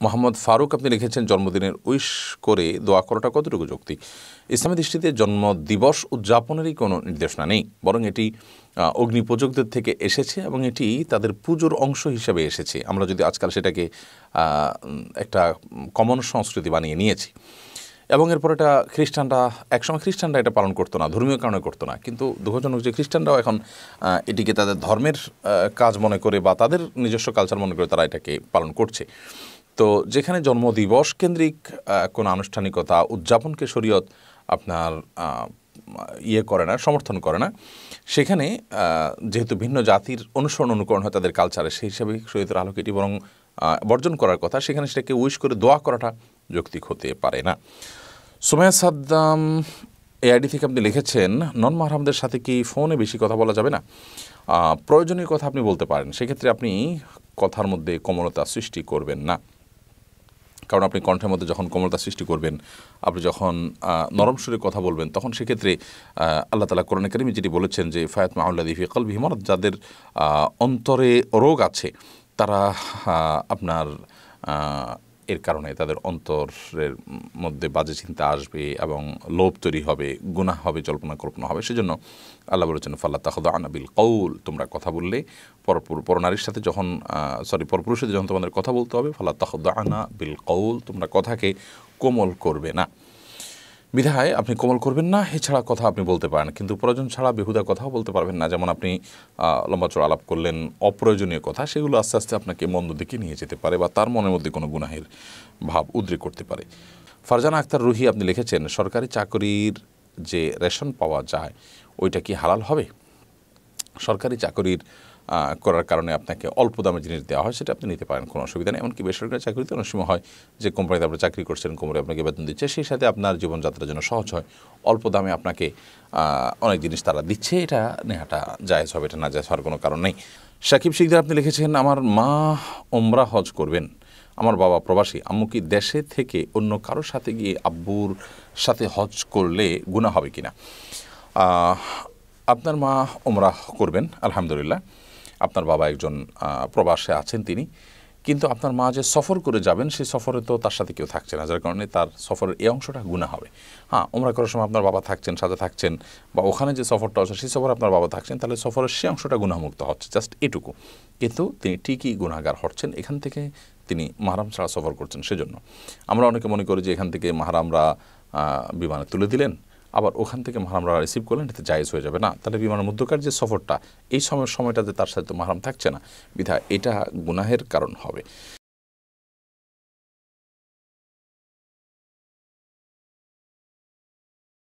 মোহাম্মদ ফারুক আপনি লিখেছেন জন্মদিনের উইশ করে দোয়া করাটা কতটুকু যৌক্তিক? ইসলামী দৃষ্টিতে জন্মদিবস উদযাপনেরই কোনো নির্দেশনা নেই, বরং এটি অগ্নিপূজকদের থেকে এসেছে এবং এটি তাদের পুজোর অংশ হিসেবে এসেছে। আমরা যদি আজকাল সেটাকে একটা কমন সংস্কৃতি বানিয়ে নিয়েছি এবং এরপর এটা একসময় খ্রিস্টানরা এটা পালন করতো না, ধর্মীয় কারণে করতো না, কিন্তু দুঃখজনক যে খ্রিস্টানরাও এখন এটিকে তাদের ধর্মের কাজ মনে করে বা তাদের নিজস্ব কালচার মনে করে তারা এটাকে পালন করছে। তো যেখানে জন্মদিবস কেন্দ্রিক কোনো আনুষ্ঠানিকতা উদযাপনকে শরীয়ত আপনার করে না, সমর্থন করে না, সেখানে যেহেতু ভিন্ন জাতির অনুসরণ অনুকরণ হয় তাদের কালচারে, সেই হিসাবে শরীয়তের আলোকে এটি বরং বর্জন করার কথা। সেখানে সেটাকে উইশ করে দোয়া করাটা যৌক্তিক হতে পারে না। সুমাইয়া সাদ্দাম এআইডি থেকে আপনি লিখেছেন নন মাহরামদের সাথে কি ফোনে বেশি কথা বলা যাবে না? প্রয়োজনীয় কথা আপনি বলতে পারেন, সেক্ষেত্রে আপনি কথার মধ্যে কোমলতা সৃষ্টি করবেন না। কারণ আপনি কণ্ঠের মধ্যে যখন কোমলতা সৃষ্টি করবেন, আপনি যখন নরম সুরে কথা বলবেন, তখন সেক্ষেত্রে আল্লাহ তাআলা কোরআনে কারিমে যেটি বলেছেন যে ফায়াতমা আল্লাযী ফি কলবিহি মারাদ, যাদের অন্তরে রোগ আছে তারা আপনার এর কারণে তাদের অন্তরের মধ্যে বাজে চিন্তা আসবে এবং লোভ তৈরি হবে, গুনাহ হবে, জল্পনা কল্পনা হবে। সেজন্য আল্লাহ বলেছেন ফাল্লা তাখদা'না বিল কওল, তোমরা কথা বললে পরনারীর সাথে যখন পরপুরুষের সাথে যখন তোমাদের কথা বলতে হবে, ফাল্লা তাখদা'না বিল কওল, তোমরা কথাকে কোমল করবে না। বিধায় আপনি কোমল করবেন না, এছাড়া কথা আপনি বলতে পারেন, কিন্তু প্রয়োজন ছাড়া বেহুদা কথাও বলতে পারবেন না। যেমন আপনি লম্বা চড়া আলাপ করলেন অপ্রয়োজনীয় কথা, সেগুলো আস্তে আস্তে আপনাকে মন্দ দিকে নিয়ে যেতে পারে বা তার মনের মধ্যে কোনো গুনাহের ভাব উদ্রেক করতে পারে। ফারজানা আক্তার রুহি আপনি লিখেছেন সরকারি চাকরির যে রেশন পাওয়া যায় ওইটা কি হালাল হবে? সরকারি চাকরির করার কারণে আপনাকে অল্প দামে জিনিস দেওয়া হয়, সেটা আপনি নিতে পারেন, কোনো অসুবিধা নেই। এমনকি বেসরকারি চাকরিতে অনেক সময় হয় যে কোম্পানিতে আপনি চাকরি করছেন, কোম্পানি আপনাকে বেতন দিচ্ছে, সেই সাথে আপনার জীবনযাত্রার জন্য সহজ হয়, অল্প দামে আপনাকে অনেক জিনিস তারা দিচ্ছে, এটা নেওয়াটা জায়েজ হবে, এটা না জায়েজ হওয়ার কোনো কারণ নেই। সাকিব শিকদার আপনি লিখেছেন আমার মা ওমরা হজ করবেন, আমার বাবা প্রবাসী, আম্মু কি দেশে থেকে অন্য কারোর সাথে গিয়ে আব্বুর সাথে হজ করলে গুনাহ হবে কিনা? আপনার মা ওমরা করবেন, আলহামদুলিল্লাহ। আপনার বাবা একজন প্রবাসে আছেন তিনি, কিন্তু আপনার মা যে সফর করে যাবেন সেই সফরে তো তার সাথে কেউ থাকছে না, যার কারণে তার সফরের এই অংশটা গুনাহ হবে। হ্যাঁ, ওমরা করার সময় আপনার বাবা থাকছেন, সাথে থাকছেন, বা ওখানে যে সফরটা আছে সেই সফরে আপনার বাবা থাকছেন, তাহলে সফরের সেই অংশটা গুনাহমুক্ত হচ্ছে, জাস্ট এটুকু। কিন্তু তিনি ঠিকই গুনাহগার হচ্ছেন, এখান থেকে তিনি মাহরাম ছাড়া সফর করছেন। সেজন্য আমরা অনেকে মনে করি যে এখান থেকে মাহরামরা বিমানে তুলে দিলেন, আবার ওখান থেকে মাহরামরা রিসিভ করলেন, এতে জায়েজ হয়ে যাবে না। তাহলে বিমানের মধ্যকার যে সফরটা, এই সময়টাতে তার সাথে তো মাহরাম থাকছে না, বিধায় এটা গুনাহের কারণ হবে।